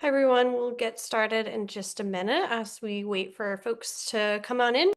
Hi, everyone. We'll get started in just a minute as we wait for folks to come on in.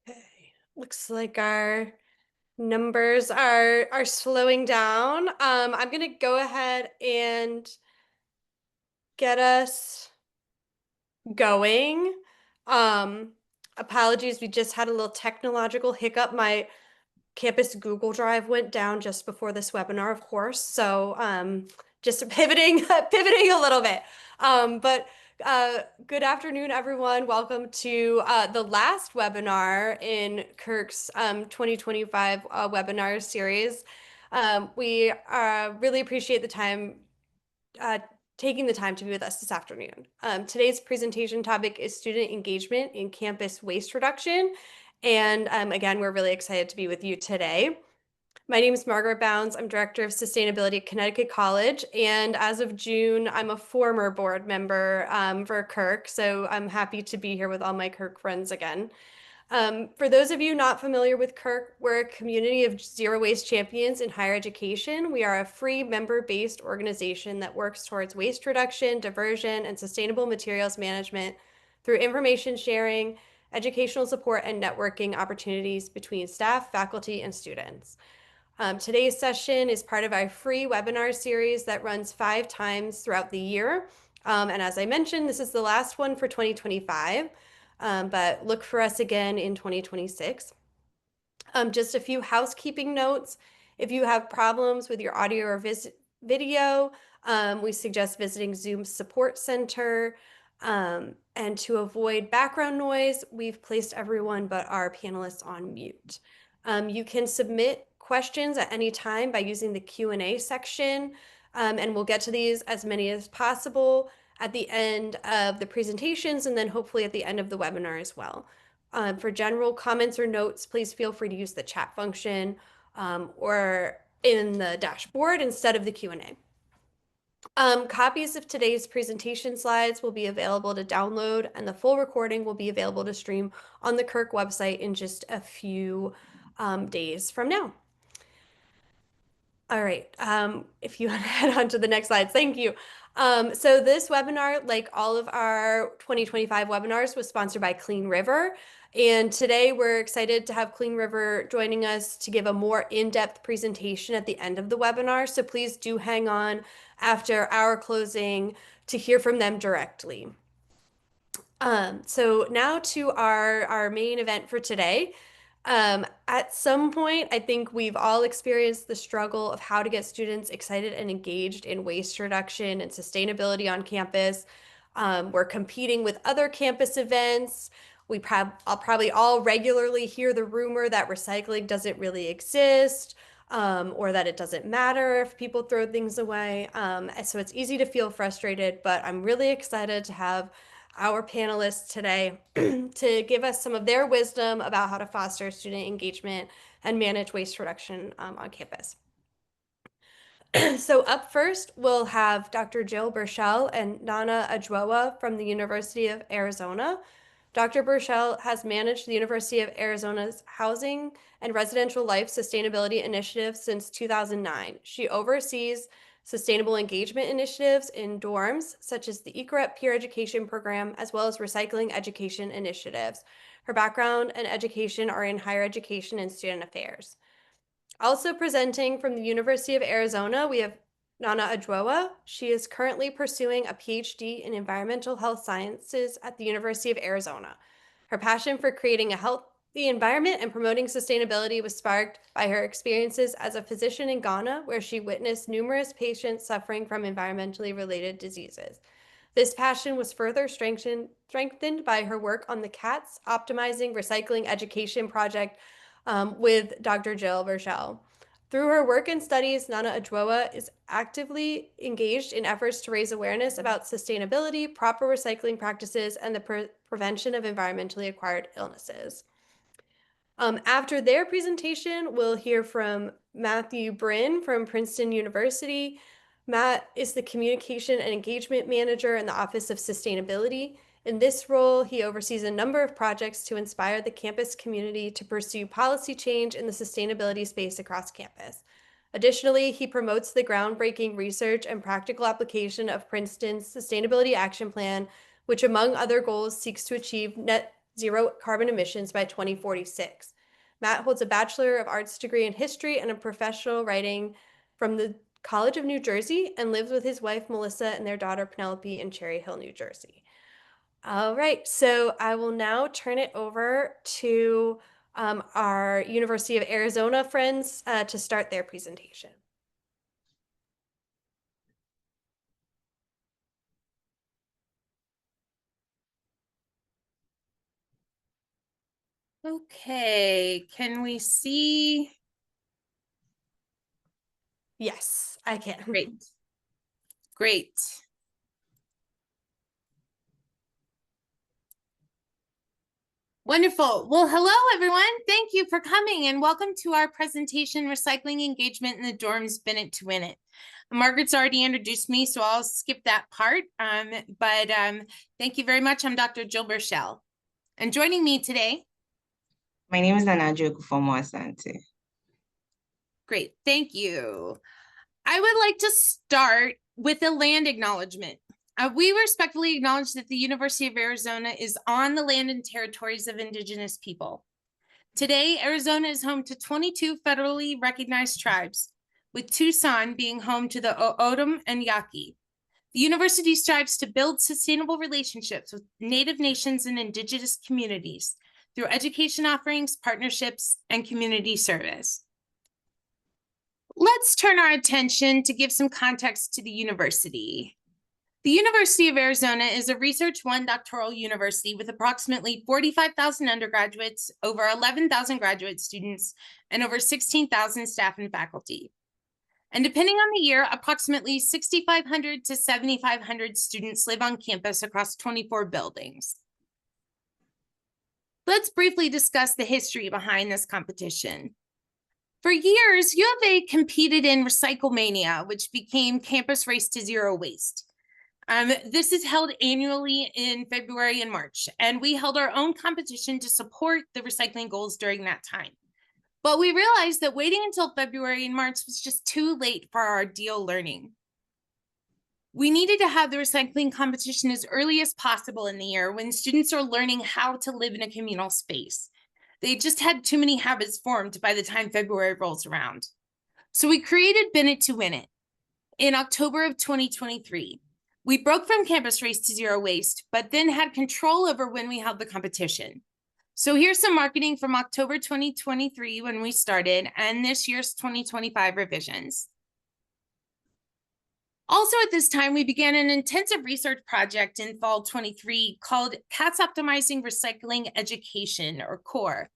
Okay. Looks like our numbers are slowing down. I'm gonna go ahead and get us going. Um, Apologies, we just had a little technological hiccup. My campus Google Drive went down just before this webinar, of course. So just pivoting pivoting a little bit. But good afternoon, everyone. Welcome to the last webinar in CURC's 2025 webinar series. We really appreciate the time uh, taking the time to be with us this afternoon. Today's presentation topic is student engagement in campus waste reduction. And again, we're really excited to be with you today. My name is Margaret Bounds. I'm Director of Sustainability at Connecticut College. And as of June, I'm a former board member for CURC. So I'm happy to be here with all my CURC friends again. For those of you not familiar with CURC, we're a community of zero waste champions in higher education. We are a free member-based organization that works towards waste reduction, diversion, and sustainable materials management through information sharing, educational support, and networking opportunities between staff, faculty, and students. Today's session is part of our free webinar series that runs 5 times throughout the year. And as I mentioned, this is the last one for 2025, but look for us again in 2026. Just a few housekeeping notes. If you have problems with your audio or video, we suggest visiting Zoom's support center. And to avoid background noise, we've placed everyone but our panelists on mute. You can submit questions at any time by using the Q&A section, and we'll get to these as many as possible at the end of the presentations and then hopefully at the end of the webinar as well. For general comments or notes, please feel free to use the chat function or in the dashboard instead of the Q&A. Copies of today's presentation slides will be available to download, and the full recording will be available to stream on the CURC website in just a few days from now. All right, if you want to head on to the next slide, thank you. So this webinar, like all of our 2025 webinars, was sponsored by Clean River. And today we're excited to have Clean River joining us to give a more in-depth presentation at the end of the webinar. So please do hang on after our closing to hear from them directly. So now to our main event for today. At some point, I think we've all experienced the struggle of how to get students excited and engaged in waste reduction and sustainability on campus. We're competing with other campus events, I'll probably all regularly hear the rumor that recycling doesn't really exist, or that it doesn't matter if people throw things away. So it's easy to feel frustrated, but I'm really excited to have our panelists today to give us some of their wisdom about how to foster student engagement and manage waste reduction on campus. So up first, we'll have Dr. Jill Burchell and Nana Ajwawa from the University of Arizona. Dr. Burchell has managed the University of Arizona's Housing and Residential Life Sustainability Initiative since 2009. She oversees sustainable engagement initiatives in dorms, such as the ECREP peer education program, as well as recycling education initiatives. Her background and education are in higher education and student affairs. Also presenting from the University of Arizona, we have Nana Ajwawa. She is currently pursuing a PhD in environmental health sciences at the University of Arizona. Her passion for creating a healthy environment and promoting sustainability was sparked by her experiences as a physician in Ghana, where she witnessed numerous patients suffering from environmentally related diseases. This passion was further strengthened by her work on the CATS Optimizing Recycling Education project with Dr. Jill Burchell. Through her work and studies, Nana Ajwawa is actively engaged in efforts to raise awareness about sustainability, proper recycling practices, and the prevention of environmentally acquired illnesses. After their presentation, we'll hear from Matthew Bryn from Princeton University. Matt is the Communication and Engagement Manager in the Office of Sustainability. In this role, he oversees a number of projects to inspire the campus community to pursue policy change in the sustainability space across campus. Additionally, he promotes the groundbreaking research and practical application of Princeton's Sustainability Action Plan, which, among other goals, seeks to achieve net zero carbon emissions by 2046. Matt holds a Bachelor of Arts degree in history and a professional writing from the College of New Jersey and lives with his wife, Melissa, and their daughter, Penelope, in Cherry Hill, New Jersey. All right, so I will now turn it over to our University of Arizona friends to start their presentation. Okay, can we see? Yes, I can. Great. Great. Wonderful. Well, hello, everyone. Thank you for coming and welcome to our presentation, Recycling Engagement in the Dorms, Bennett to Win It. Margaret's already introduced me, so I'll skip that part. But thank you very much. I'm Dr. Jill Burchell. And joining me today. My name is Anajo Kufomo Asante. Great. Thank you. I would like to start with a land acknowledgement. We respectfully acknowledge that the University of Arizona is on the land and territories of Indigenous people. Today, Arizona is home to 22 federally recognized tribes, with Tucson being home to the O'odham and Yaqui. The university strives to build sustainable relationships with Native nations and Indigenous communities through education offerings, partnerships, and community service. Let's turn our attention to give some context to the university. The University of Arizona is a Research One doctoral university with approximately 45,000 undergraduates, over 11,000 graduate students, and over 16,000 staff and faculty. And depending on the year, approximately 6,500 to 7,500 students live on campus across 24 buildings. Let's briefly discuss the history behind this competition. For years, U of A competed in Recyclemania, which became Campus Race to Zero Waste. This is held annually in February and March, and we held our own competition to support the recycling goals during that time. But we realized that waiting until February and March was just too late for our ideal learning. We needed to have the recycling competition as early as possible in the year when students are learning how to live in a communal space. They just had too many habits formed by the time February rolls around. So we created Bennett to Win It in October of 2023. We broke from Campus Race to Zero Waste, but then had control over when we held the competition. So here's some marketing from October 2023 when we started and this year's 2025 revisions. Also at this time, we began an intensive research project in fall 23 called CATS Optimizing Recycling Education, or CORE.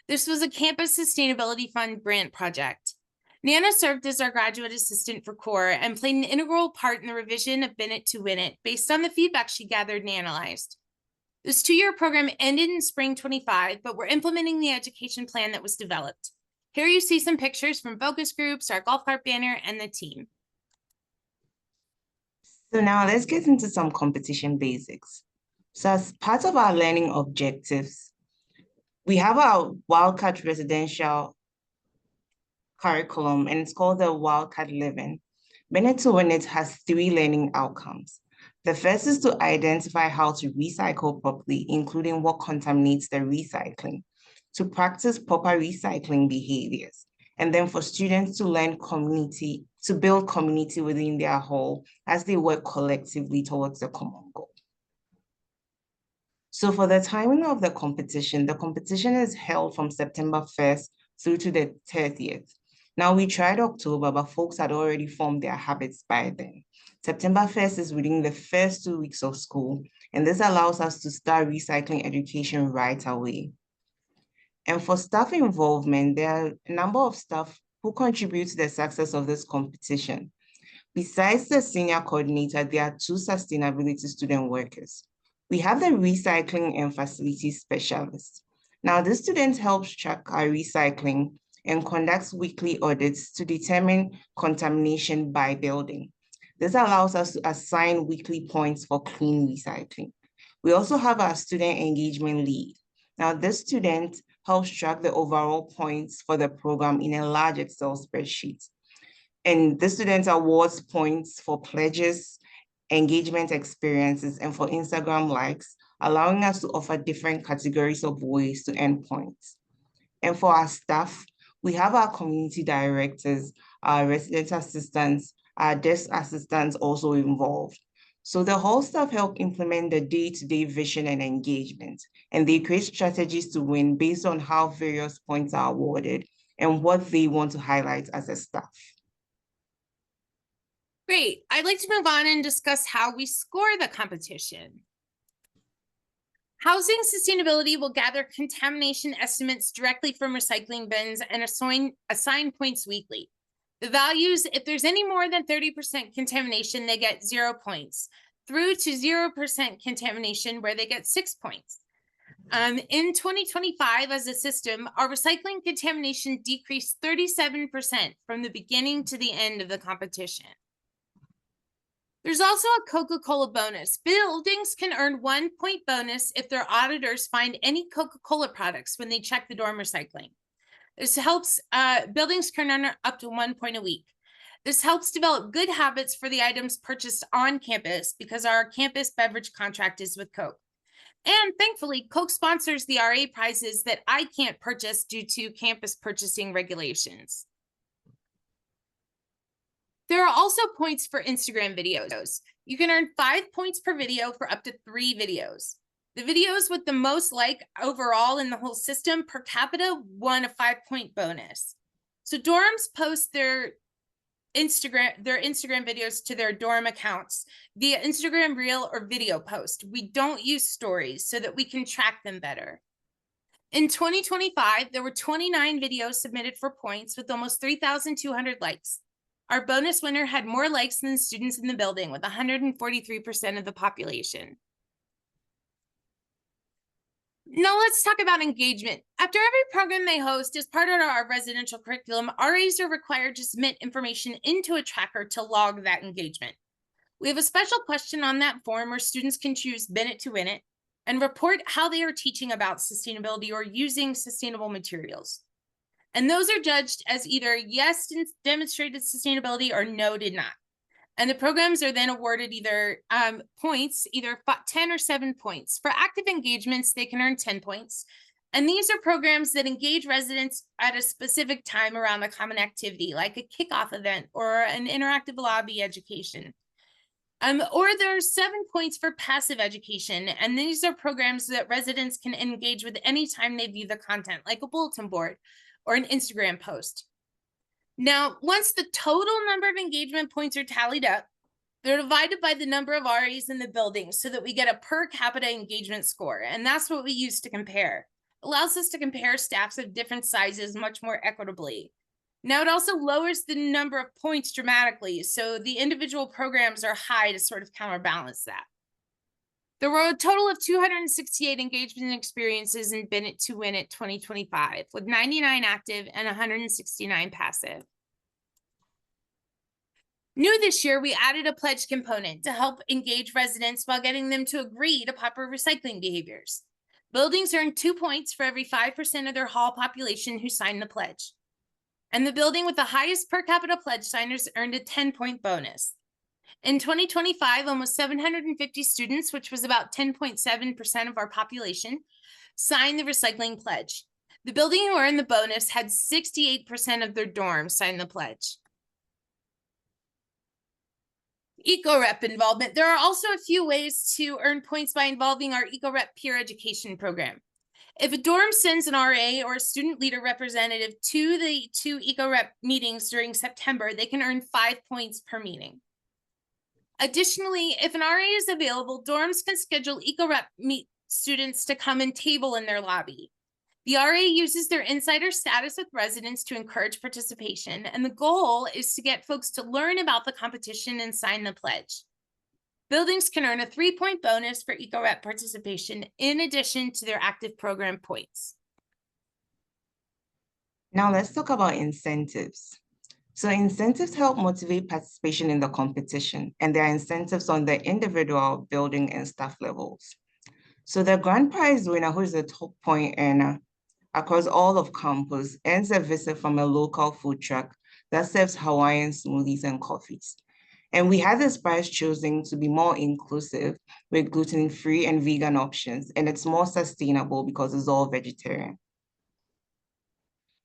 This was a campus sustainability fund grant project. Nana served as our graduate assistant for CORE and played an integral part in the revision of Bennett to Win It based on the feedback she gathered and analyzed. This 2-year program ended in spring 25, but we're implementing the education plan that was developed. Here you see some pictures from focus groups, our golf cart banner, and the team. So now let's get into some competition basics. So as part of our learning objectives, we have our Wildcat residential curriculum, and it's called the Wildcat Living. Bennett to Win It has 3 learning outcomes. The first is to identify how to recycle properly, including what contaminates the recycling, to practice proper recycling behaviors, and then for students to learn community, to build community within their whole as they work collectively towards the common goal. So for the timing of the competition is held from September 1st through to the 30th. Now we tried October, but folks had already formed their habits by then. September 1st is within the first 2 weeks of school, and this allows us to start recycling education right away. And for staff involvement, there are a number of staff who contribute to the success of this competition. Besides the senior coordinator, there are 2 sustainability student workers. We have the recycling and facilities specialist. Now, this student helps track our recycling and conducts weekly audits to determine contamination by building. This allows us to assign weekly points for clean recycling. We also have our student engagement lead. Now, this student helps track the overall points for the program in a large Excel spreadsheet. And the student awards points for pledges, engagement experiences, and for Instagram likes, allowing us to offer different categories of ways to earn points. And for our staff, we have our community directors, our resident assistants, our desk assistants also involved. So the whole staff help implement the day-to-day vision and engagement, and they create strategies to win based on how various points are awarded and what they want to highlight as a staff. Great. I'd like to move on and discuss how we score the competition. Housing sustainability will gather contamination estimates directly from recycling bins and assign points weekly. The values, if there's any more than 30% contamination, they get 0 points, through to 0% contamination where they get 6 points. In 2025, as a system, our recycling contamination decreased 37% from the beginning to the end of the competition. There's also a Coca-Cola bonus. Buildings can earn 1 point bonus if their auditors find any Coca-Cola products when they check the dorm recycling. This helps, buildings can earn up to 1 point a week. This helps develop good habits for the items purchased on campus because our campus beverage contract is with Coke. And thankfully, Coke sponsors the RA prizes that I can't purchase due to campus purchasing regulations. There are also points for Instagram videos. You can earn 5 points per video for up to 3 videos. The videos with the most like overall in the whole system per capita won a 5-point bonus. So dorms post their Instagram videos to their dorm accounts via Instagram reel or video post. We don't use stories so that we can track them better. In 2025, there were 29 videos submitted for points with almost 3,200 likes. Our bonus winner had more likes than students in the building with 143% of the population. Now let's talk about engagement. After every program they host, as part of our residential curriculum, RAs are required to submit information into a tracker to log that engagement. We have a special question on that form where students can choose Bennett to Win It and report how they are teaching about sustainability or using sustainable materials. And those are judged as either yes, demonstrated sustainability or no, did not. And the programs are then awarded either points, either 10 or 7 points. For active engagements, they can earn 10 points. And these are programs that engage residents at a specific time around a common activity, like a kickoff event or an interactive lobby education. Or there's 7 points for passive education. And these are programs that residents can engage with anytime they view the content, like a bulletin board or an Instagram post. Now, once the total number of engagement points are tallied up, They're divided by the number of RAs in the building so that we get a per capita engagement score. And that's what we use to compare. Allows us to compare staffs of different sizes much more equitably. Now it also lowers the number of points dramatically, so the individual programs are high to sort of counterbalance that. There were a total of 268 engagement experiences in Bennett to Win It 2025, with 99 active and 169 passive. New this year, we added a pledge component to help engage residents while getting them to agree to proper recycling behaviors. Buildings earn 2 points for every 5% of their hall population who signed the pledge. And the building with the highest per capita pledge signers earned a 10-point bonus. In 2025, almost 750 students, which was about 10.7% of our population, signed the recycling pledge. The building who earned the bonus had 68% of their dorms sign the pledge. Eco-Rep involvement. There are also a few ways to earn points by involving our Eco-Rep peer education program. If a dorm sends an RA or a student leader representative to the 2 Eco-Rep meetings during September, they can earn 5 points per meeting. Additionally, if an RA is available, dorms can schedule Eco-Rep students to come and table in their lobby. The RA uses their insider status with residents to encourage participation, and the goal is to get folks to learn about the competition and sign the pledge. Buildings can earn a 3-point bonus for Eco-Rep participation in addition to their active program points. Now let's talk about incentives. So incentives help motivate participation in the competition, and there are incentives on the individual, building, and staff levels. So the grand prize winner, who is the top point earner across all of campus, earns a visit from a local food truck that serves Hawaiian smoothies and coffees. And we had this prize chosen to be more inclusive with gluten-free and vegan options, and it's more sustainable because it's all vegetarian.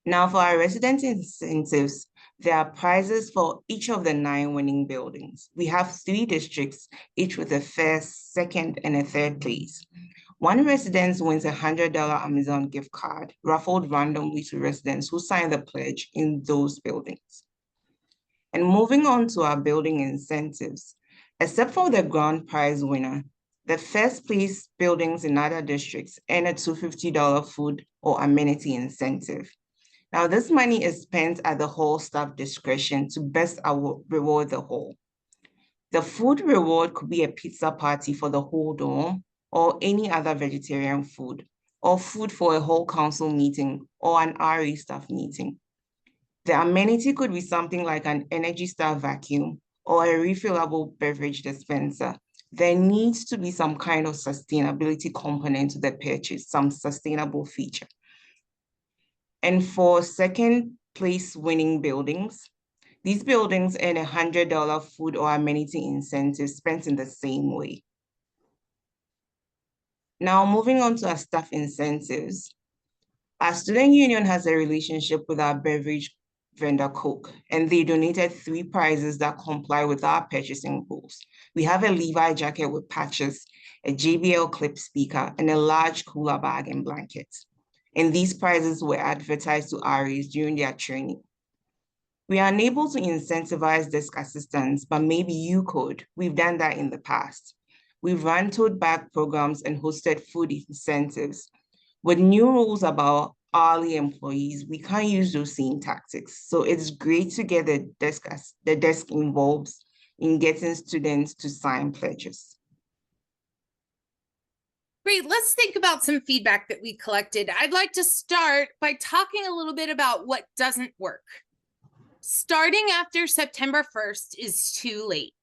Now for our resident incentives, there are prizes for each of the 9 winning buildings. We have 3 districts, each with a first, second, and a third place. One resident wins a $100 Amazon gift card, raffled randomly to residents who sign the pledge in those buildings. And moving on to our building incentives, except for the grand prize winner, the first place buildings in other districts earn a $250 food or amenity incentive. Now, this money is spent at the hall staff discretion to best reward the hall. The food reward could be a pizza party for the whole dorm, or any other vegetarian food, or food for a whole council meeting or an RE staff meeting. The amenity could be something like an Energy Star vacuum or a refillable beverage dispenser. There needs to be some kind of sustainability component to the purchase, some sustainable feature. And for second place winning buildings, these buildings earn a $100 food or amenity incentive spent in the same way. Now, moving on to our staff incentives. Our student union has a relationship with our beverage vendor Coke, and they donated 3 prizes that comply with our purchasing rules. We have a Levi jacket with patches, a JBL clip speaker, and a large cooler bag and blankets. And these prizes were advertised to RAs during their training. We are unable to incentivize desk assistants, but maybe you could. We've done that in the past. We've run tote bag programs and hosted food incentives. With new rules about hourly employees, we can't use those same tactics. So it's great to get the desk involved in getting students to sign pledges. Great, let's think about some feedback that we collected. I'd like to start by talking a little bit about what doesn't work. Starting after September 1st is too late.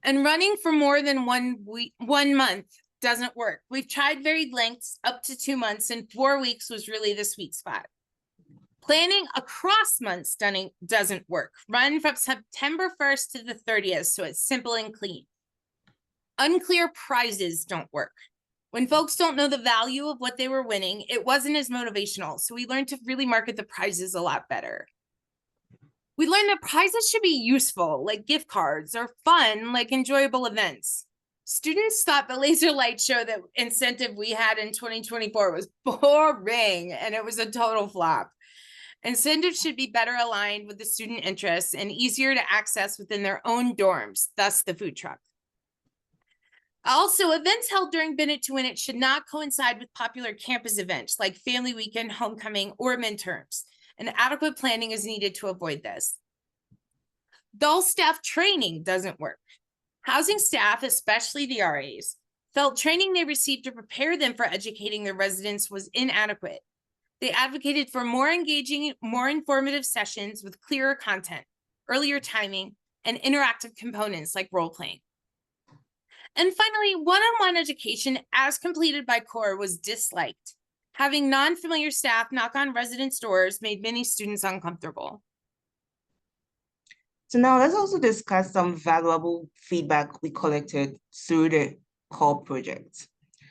And running for more than 1 month doesn't work. We've tried varied lengths up to 2 months, and 4 weeks was really the sweet spot. Planning across months doesn't work. Run from September 1st to the 30th, so it's simple and clean. Unclear prizes don't work. When folks don't know the value of what they were winning, it wasn't as motivational, so we learned to really market the prizes a lot better. We learned that prizes should be useful, like gift cards, or fun, like enjoyable events. Students thought the laser light show that incentive we had in 2024 was boring, and it was a total flop. Incentives should be better aligned with the student interests and easier to access within their own dorms, thus the food truck. Also, events held during Bennett to Win It should not coincide with popular campus events like family weekend, homecoming, or midterms, and adequate planning is needed to avoid this. Dull staff training doesn't work. Housing staff, especially the RAs, felt training they received to prepare them for educating their residents was inadequate. They advocated for more engaging, more informative sessions with clearer content, earlier timing, and interactive components like role-playing. And finally, one-on-one education as completed by CURC was disliked. Having non-familiar staff knock on residents' doors made many students uncomfortable. So now let's also discuss some valuable feedback we collected through the CURC project.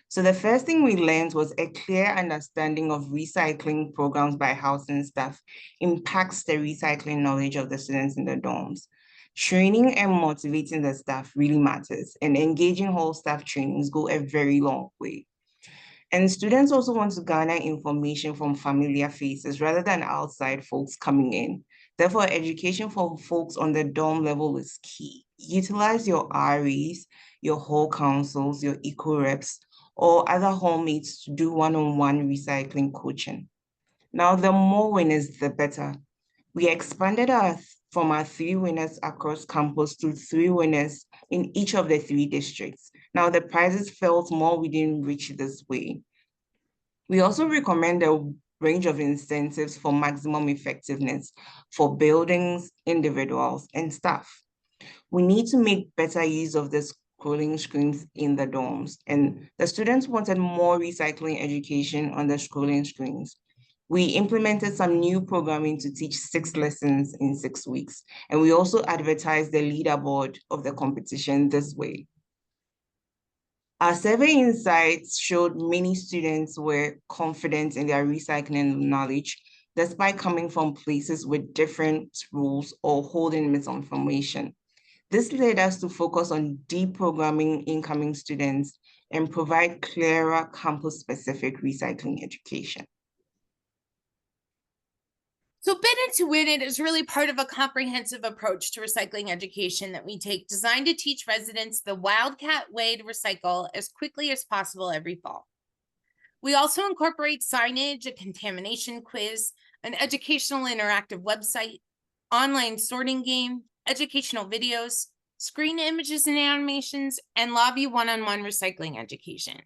So the first thing we learned was a clear understanding of recycling programs by housing staff impacts the recycling knowledge of the students in the dorms. Training and motivating the staff really matters, and engaging whole staff trainings go a very long way. And students also want to garner information from familiar faces rather than outside folks coming in. Therefore, education for folks on the dorm level is key. Utilize your REs, your hall councils, your eco reps, or other hallmates to do one-on-one recycling coaching. Now, the more winners, the better. We expanded from our 3 winners across campus to 3 winners in each of the 3 districts. Now, the prizes felt more within reach this way. We also recommend a range of incentives for maximum effectiveness for buildings, individuals, and staff. We need to make better use of the scrolling screens in the dorms, and the students wanted more recycling education on the scrolling screens. We implemented some new programming to teach 6 lessons in 6 weeks, and we also advertised the leaderboard of the competition this way. Our survey insights showed many students were confident in their recycling knowledge, despite coming from places with different rules or holding misinformation. This led us to focus on deprogramming incoming students and provide clearer campus-specific recycling education. So Bennett to Win It is really part of a comprehensive approach to recycling education that we take, designed to teach residents the Wildcat way to recycle as quickly as possible every fall. We also incorporate signage, a contamination quiz, an educational interactive website, online sorting game, educational videos, screen images and animations, and lobby one-on-one recycling education.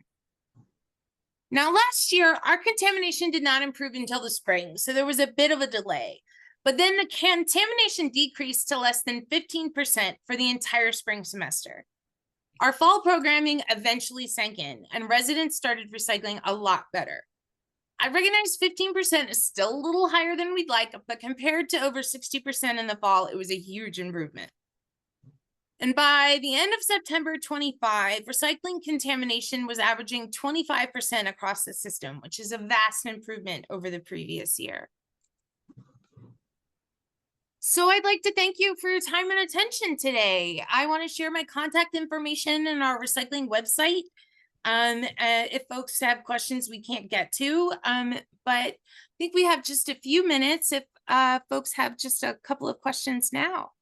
Now, last year, our contamination did not improve until the spring, so there was a bit of a delay. But then the contamination decreased to less than 15% for the entire spring semester. Our fall programming eventually sank in, and residents started recycling a lot better. I recognize 15% is still a little higher than we'd like, but compared to over 60% in the fall, it was a huge improvement. And by the end of September 25, recycling contamination was averaging 25% across the system, which is a vast improvement over the previous year. So I'd like to thank you for your time and attention today. I want to share my contact information in our recycling website. If folks have questions we can't get to, but I think we have just a few minutes if folks have just a couple of questions now.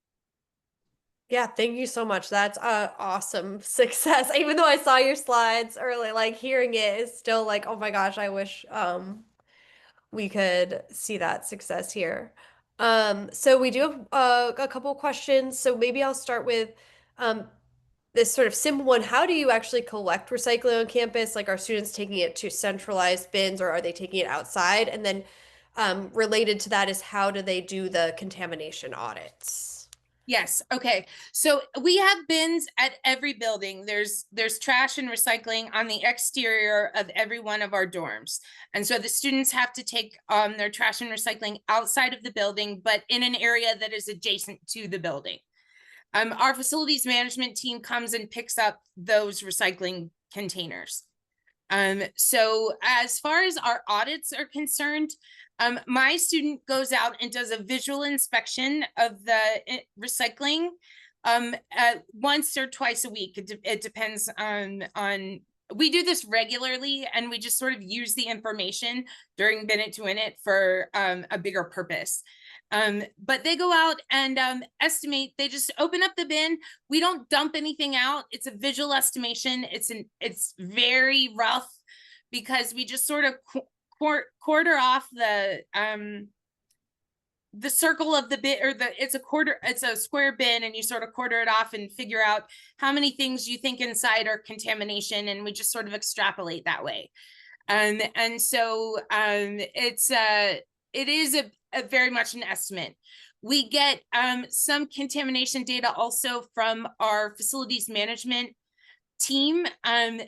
Yeah, thank you so much. That's awesome success. Even though I saw your slides early, like hearing it is still like, oh my gosh, I wish we could see that success here. So we do have a couple of questions. So maybe I'll start with this sort of simple one. How do you actually collect recycling on campus? Like, are students taking it to centralized bins or are they taking it outside? And then related to that is how do they do the contamination audits? Yes. Okay. So we have bins at every building. There's trash and recycling on the exterior of every one of our dorms. And so the students have to take their trash and recycling outside of the building, but in an area that is adjacent to the building. Our facilities management team comes and picks up those recycling containers. So as far as our audits are concerned, my student goes out and does a visual inspection of the once or twice a week. It depends on we do this regularly, and we just sort of use the information during Bin It to Win It for a bigger purpose. But they go out and estimate. They just open up the bin. We don't dump anything out. It's a visual estimation. It's very rough because we just sort of quarter off the circle of the bin, or it's a square bin, and you sort of quarter it off and figure out how many things you think inside are contamination, and we just sort of extrapolate that way. And so it is a very much an estimate. We get some contamination data also from our facilities management team.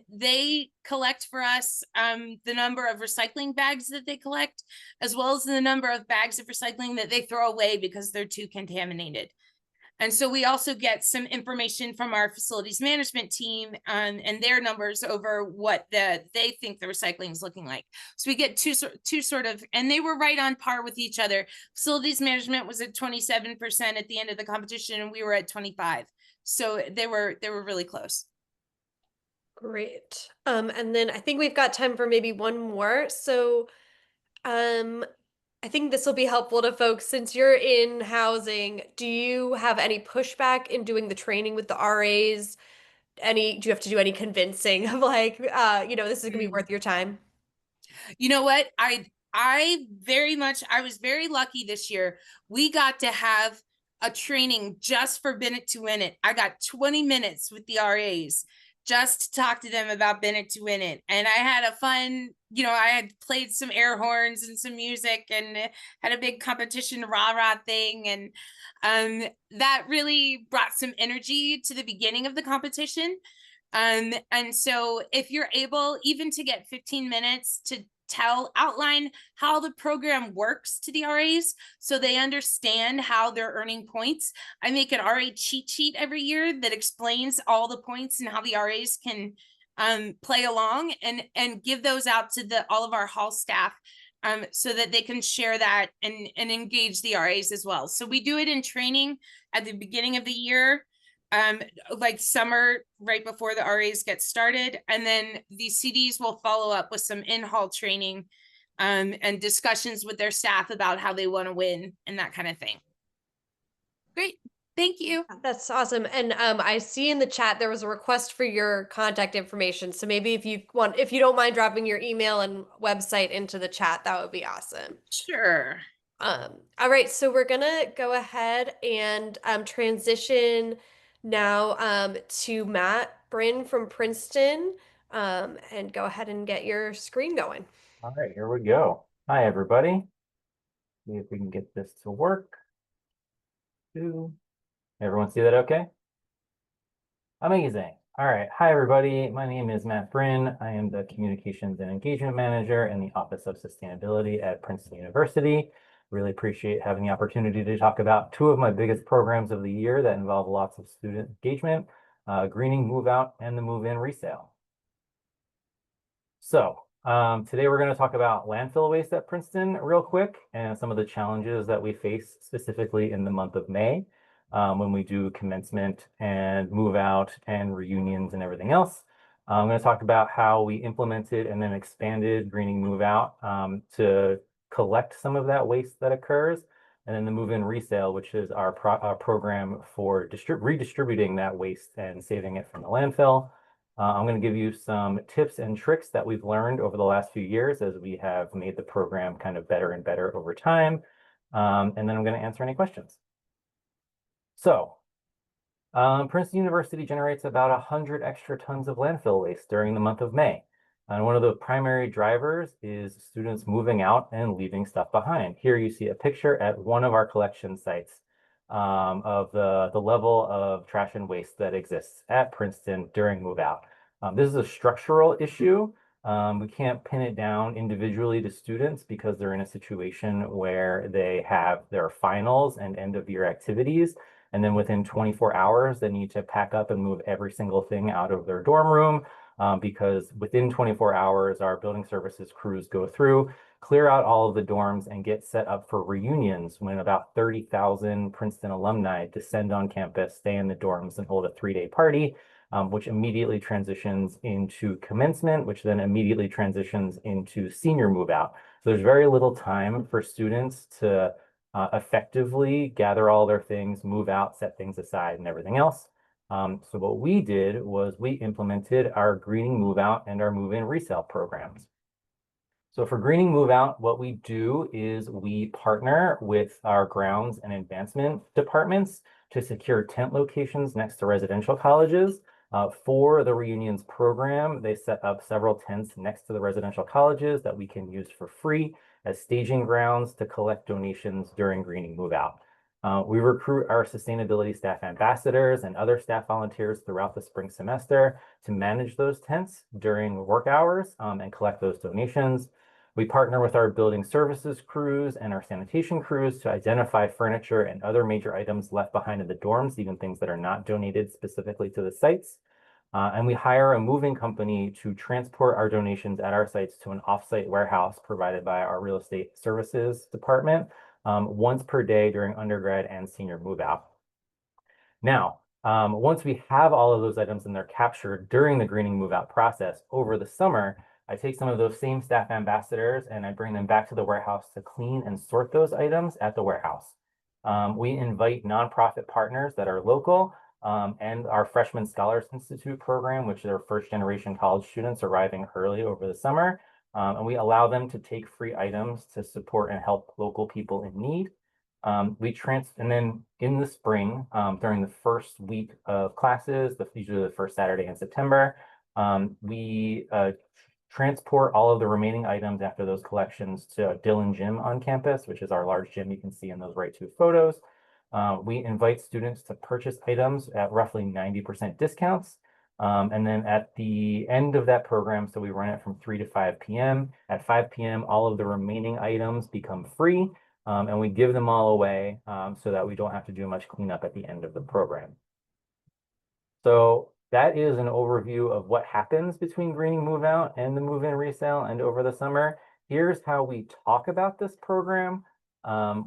They collect for us the number of recycling bags that they collect, as well as the number of bags of recycling that they throw away because they're too contaminated. And so we also get some information from our facilities management team and their numbers over what they think the recycling is looking like. So we get two sort of, and they were right on par with each other. Facilities management was at 27% at the end of the competition, and we were at 25%. So they were really close. Great. And then I think we've got time for maybe one more. So, I think this will be helpful to folks since you're in housing. Do you have any pushback in doing the training with the RAs? Do you have to do any convincing of like, this is gonna be worth your time? You know what? I was very lucky this year. We got to have a training just for Bin It to Win It. I got 20 minutes with the RAs just to talk to them about Bin It to Win It. And I had a fun, I had played some air horns and some music and had a big competition rah-rah thing. And that really brought some energy to the beginning of the competition. And so if you're able even to get 15 minutes to outline how the program works to the RAs so they understand how they're earning points. I make an RA cheat sheet every year that explains all the points and how the RAs can play along, and give those out to all of our hall staff so that they can share that and engage the RAs as well. So we do it in training at the beginning of the year, like summer, right before the RAs get started. And then the CDs will follow up with some in-hall training and discussions with their staff about how they want to win and that kind of thing. Great. Thank you. That's awesome. And I see in the chat there was a request for your contact information. So maybe if you don't mind dropping your email and website into the chat, that would be awesome. Sure. All right, so we're gonna go ahead and transition now to Matt Bryn from Princeton, and go ahead and get your screen going. All right, here we go. Hi, everybody. See if we can get this to work. Everyone see that okay? Amazing. All right. Hi, everybody. My name is Matt Bryn. I am the Communications and Engagement Manager in the Office of Sustainability at Princeton University. Really appreciate having the opportunity to talk about two of my biggest programs of the year that involve lots of student engagement, Greening Move Out and the Move In Resale. So today we're going to talk about landfill waste at Princeton real quick and some of the challenges that we face specifically in the month of May when we do commencement and move out and reunions and everything else. I'm going to talk about how we implemented and then expanded Greening Move Out to collect some of that waste that occurs, and then the Move In Resale, which is our program for redistributing that waste and saving it from the landfill. I'm going to give you some tips and tricks that we've learned over the last few years as we have made the program kind of better and better over time. And then I'm going to answer any questions. So Princeton University generates about 100 extra tons of landfill waste during the month of May. And one of the primary drivers is students moving out and leaving stuff behind. Here you see a picture at one of our collection sites of the level of trash and waste that exists at Princeton during move out. This is a structural issue. We can't pin it down individually to students because they're in a situation where they have their finals and end of year activities. And then within 24 hours, they need to pack up and move every single thing out of their dorm room because within 24 hours, our building services crews go through, clear out all of the dorms and get set up for reunions when about 30,000 Princeton alumni descend on campus, stay in the dorms and hold a 3-day party which immediately transitions into commencement, which then immediately transitions into senior move out. So there's very little time for students to effectively gather all their things, move out, set things aside, and everything else. So what we did was we implemented our greening move out and our move in resale programs. So for greening move out, what we do is we partner with our grounds and advancement departments to secure tent locations next to residential colleges. For the reunions program, they set up several tents next to the residential colleges that we can use for free as staging grounds to collect donations during greening move out. We recruit our sustainability staff ambassadors and other staff volunteers throughout the spring semester to manage those tents during work hours and collect those donations. We partner with our building services crews and our sanitation crews to identify furniture and other major items left behind in the dorms, even things that are not donated specifically to the sites. And we hire a moving company to transport our donations at our sites to an offsite warehouse provided by our real estate services department once per day during undergrad and senior move out. Now, once we have all of those items and they're captured during the greening move out process over the summer, I take some of those same staff ambassadors and I bring them back to the warehouse to clean and sort those items at the warehouse. We invite nonprofit partners that are local and our Freshman Scholars Institute program, which are first generation college students arriving early over the summer. And we allow them to take free items to support and help local people in need. And then in the spring, during the first week of classes, usually the first Saturday in September, we transport all of the remaining items after those collections to Dillon Gym on campus, which is our large gym you can see in those right two photos. We invite students to purchase items at roughly 90% discounts. And then at the end of that program, so we run it from 3 to 5 p.m. At 5 p.m., all of the remaining items become free, and we give them all away so that we don't have to do much cleanup at the end of the program. So that is an overview of what happens between greening move out and the move in resale and over the summer. Here's how we talk about this program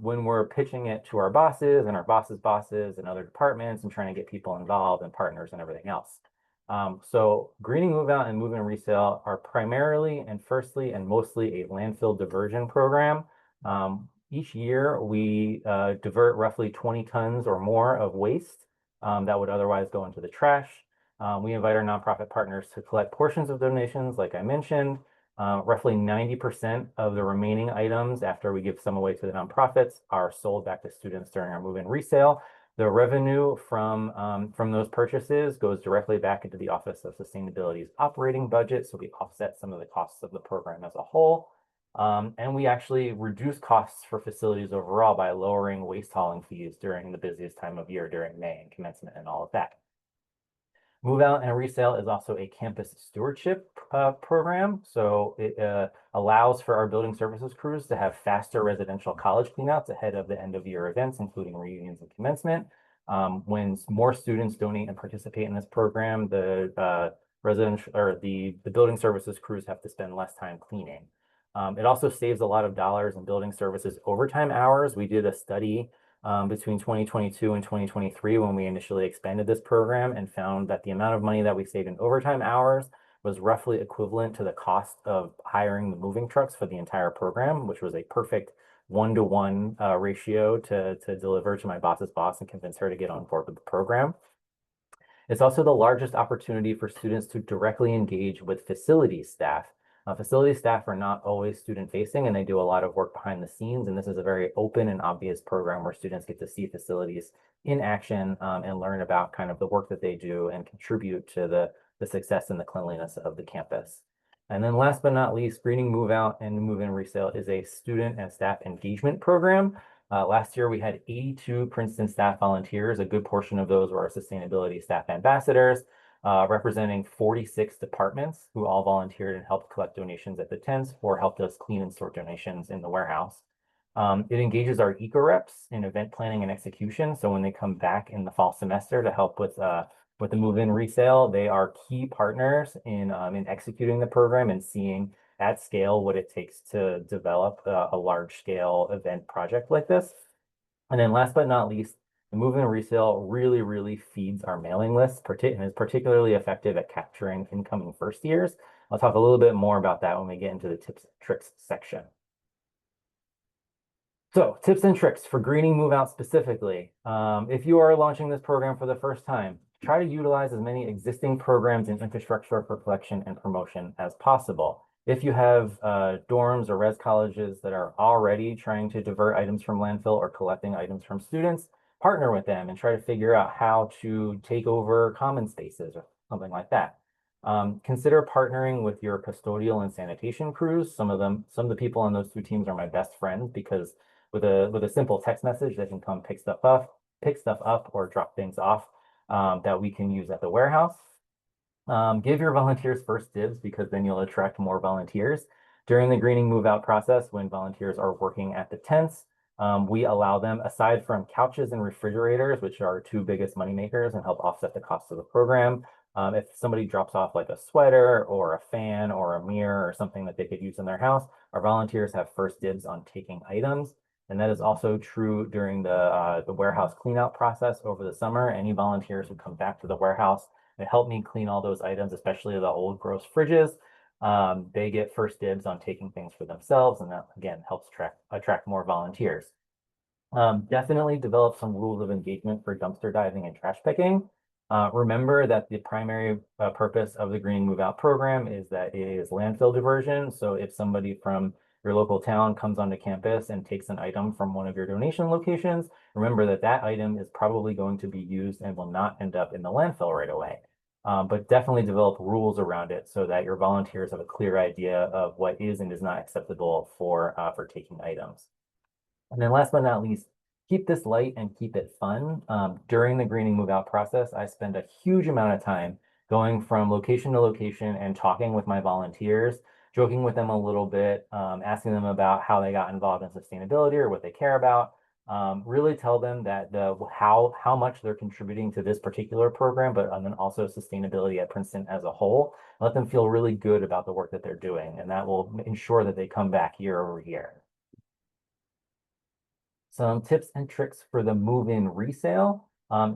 when we're pitching it to our bosses and our bosses' bosses and other departments and trying to get people involved and partners and everything else. So greening move out and move in resale are primarily and firstly and mostly a landfill diversion program. Each year we divert roughly 20 tons or more of waste that would otherwise go into the trash. We invite our nonprofit partners to collect portions of donations, like I mentioned. Roughly 90% of the remaining items after we give some away to the nonprofits are sold back to students during our move-in resale. The revenue from those purchases goes directly back into the Office of Sustainability's operating budget, so we offset some of the costs of the program as a whole. And we actually reduce costs for facilities overall by lowering waste hauling fees during the busiest time of year during May and commencement and all of that. Move out and resale is also a campus stewardship program. So it allows for our building services crews to have faster residential college cleanouts ahead of the end of year events, including reunions and commencement. When more students donate and participate in this program, the residential or the building services crews have to spend less time cleaning. It also saves a lot of dollars in building services overtime hours. We did a study between 2022 and 2023 when we initially expanded this program and found that the amount of money that we saved in overtime hours was roughly equivalent to the cost of hiring the moving trucks for the entire program, which was a perfect 1-to-1 ratio to deliver to my boss's boss and convince her to get on board with the program. It's also the largest opportunity for students to directly engage with facilities staff. Facility staff are not always student facing and they do a lot of work behind the scenes. And this is a very open and obvious program where students get to see facilities in action and learn about kind of the work that they do and contribute to the success and the cleanliness of the campus. And then last but not least, greening move out and move in resale is a student and staff engagement program. Last year, we had 82 Princeton staff volunteers. A good portion of those were our sustainability staff ambassadors. Representing 46 departments who all volunteered and helped collect donations at the tents or helped us clean and sort donations in the warehouse. It engages our eco reps in event planning and execution. So when they come back in the fall semester to help with the move-in resale, they are key partners in executing the program and seeing at scale what it takes to develop a large-scale event project like this. And then last but not least, The move-in resale really feeds our mailing list and is particularly effective at capturing incoming first years. I'll talk a little bit more about that when we get into the tips and tricks section. So tips and tricks for greening move out specifically. If you are launching this program for the first time, try to utilize as many existing programs and infrastructure for collection and promotion as possible. If you have dorms or res colleges that are already trying to divert items from landfill or collecting items from students, partner with them and try to figure out how to take over common spaces or something like that. Consider partnering with your custodial and sanitation crews. Some of the people on those two teams are my best friends because with a simple text message, they can come pick stuff up or drop things off that we can use at the warehouse. Give your volunteers first dibs because then you'll attract more volunteers. During the greening move out process, when volunteers are working at the tents, we allow them, aside from couches and refrigerators, which are our two biggest moneymakers and help offset the cost of the program, if somebody drops off like a sweater or a fan or a mirror or something that they could use in their house, our volunteers have first dibs on taking items. And that is also true during the warehouse cleanout process over the summer. Any volunteers who come back to the warehouse and help me clean all those items, especially the old gross fridges, they get first dibs on taking things for themselves. And that, again, helps attract more volunteers. Definitely develop some rules of engagement for dumpster diving and trash picking. Remember that the primary purpose of the Green Move Out program is that it is landfill diversion. So if somebody from your local town comes onto campus and takes an item from one of your donation locations, remember that that item is probably going to be used and will not end up in the landfill right away. But definitely develop rules around it so that your volunteers have a clear idea of what is and is not acceptable for taking items. And then last but not least, keep this light and keep it fun. During the greening move out process, I spend a huge amount of time going from location to location and talking with my volunteers, joking with them a little bit, asking them about how they got involved in sustainability or what they care about. Really tell them that how much they're contributing to this particular program, but then also sustainability at Princeton as a whole. Let them feel really good about the work that they're doing, and that will ensure that they come back year over year. Some tips and tricks for the move-in resale.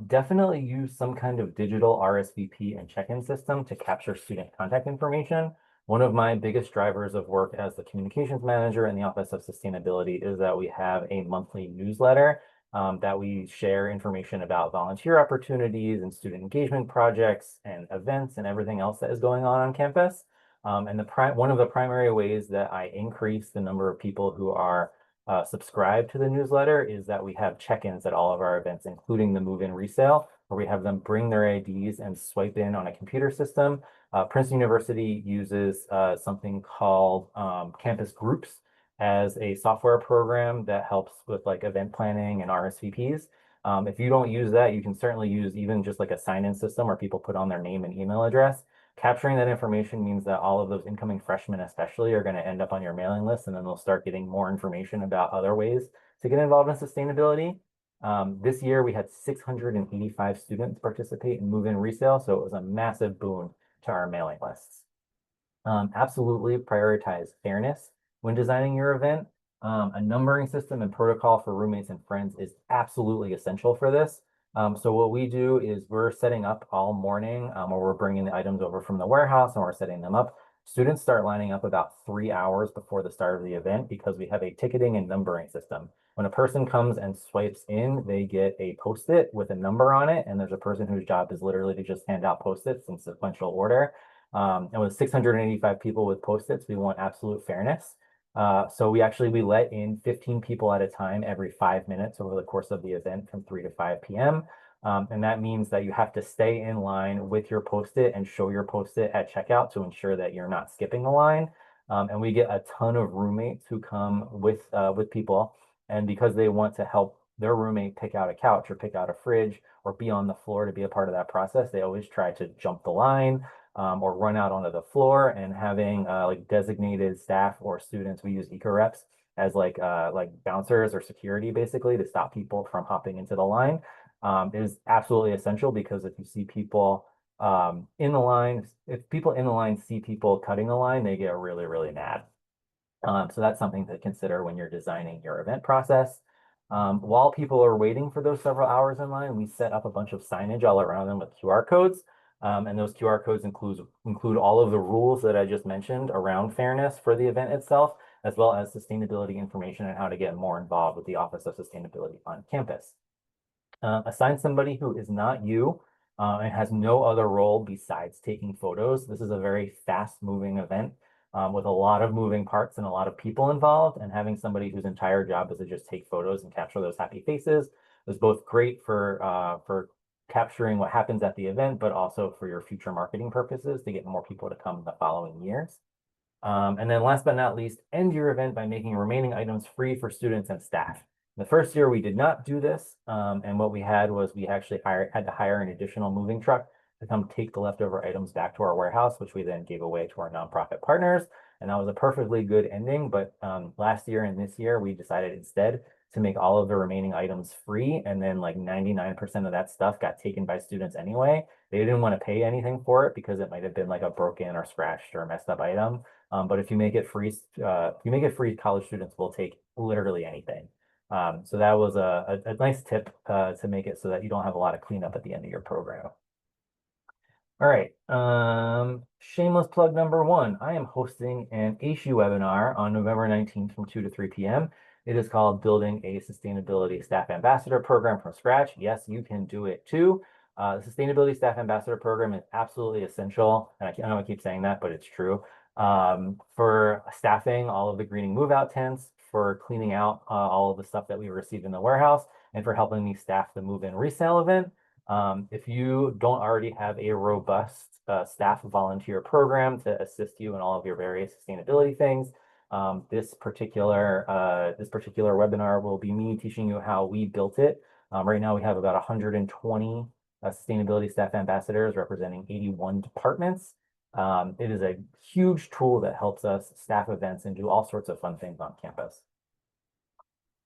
Definitely use some kind of digital RSVP and check-in system to capture student contact information. One of my biggest drivers of work as the communications manager in the Office of Sustainability is that we have a monthly newsletter that we share information about volunteer opportunities and student engagement projects and events and everything else that is going on campus. And one of the primary ways that I increase the number of people who are subscribe to the newsletter is that we have check-ins at all of our events, including the move-in resale, where we have them bring their IDs and swipe in on a computer system. Princeton University uses something called Campus Groups as a software program that helps with like event planning and RSVPs. If you don't use that, you can certainly use even just like a sign-in system where people put on their name and email address. Capturing that information means that all of those incoming freshmen especially are going to end up on your mailing list, and then they'll start getting more information about other ways to get involved in sustainability. This year we had 685 students participate in move-in resale, so it was a massive boon to our mailing lists. Absolutely prioritize fairness when designing your event. A numbering system and protocol for roommates and friends is absolutely essential for this. So what we do is we're setting up all morning where we're bringing the items over from the warehouse and we're setting them up. Students start lining up about 3 hours before the start of the event because we have a ticketing and numbering system. When a person comes and swipes in, they get a Post-it with a number on it, and there's a person whose job is literally to just hand out Post-its in sequential order. And with 685 people with Post-its, we want absolute fairness. So we let in 15 people at a time every 5 minutes over the course of the event from 3 to 5 p.m. And that means that you have to stay in line with your Post-it and show your Post-it at checkout to ensure that you're not skipping the line. And we get a ton of roommates who come with people. And because they want to help their roommate pick out a couch or pick out a fridge or be on the floor to be a part of that process, they always try to jump the line. Or run out onto the floor, and having like designated staff or students, we use eco reps as like bouncers or security basically to stop people from hopping into the line is absolutely essential, because if you see people in the line, if people in the line see people cutting the line, they get really, really mad. So that's something to consider when you're designing your event process. While people are waiting for those several hours in line, we set up a bunch of signage all around them with QR codes. And those QR codes include all of the rules that I just mentioned around fairness for the event itself, as well as sustainability information and how to get more involved with the Office of Sustainability on campus. Assign somebody who is not you and has no other role besides taking photos. This is a very fast-moving event with a lot of moving parts and a lot of people involved, and having somebody whose entire job is to just take photos and capture those happy faces is both great for capturing what happens at the event, but also for your future marketing purposes to get more people to come the following years. And then last but not least, end your event by making remaining items free for students and staff. The first year we did not do this, and what we had was we actually had to hire an additional moving truck to come take the leftover items back to our warehouse, which we then gave away to our nonprofit partners. And that was a perfectly good ending. But last year and this year, we decided instead to make all of the remaining items free. And then like 99% of that stuff got taken by students anyway. They didn't want to pay anything for it because it might have been like a broken or scratched or messed up item. But if you make it free, college students will take literally anything. So that was a nice tip to make it so that you don't have a lot of cleanup at the end of your program. All right, shameless plug number 1. I am hosting an ASU webinar on November 19th from 2 to 3 p.m. It is called Building a Sustainability Staff Ambassador Program from Scratch. Yes, you can do it too. The Sustainability Staff Ambassador Program is absolutely essential. And I know I keep saying that, but it's true. For staffing all of the greening move out tents, for cleaning out all of the stuff that we received in the warehouse, and for helping me staff the move-in resale event. If you don't already have a robust staff volunteer program to assist you in all of your various sustainability things, this particular webinar will be me teaching you how we built it. Right now we have about 120 sustainability staff ambassadors representing 81 departments. It is a huge tool that helps us staff events and do all sorts of fun things on campus.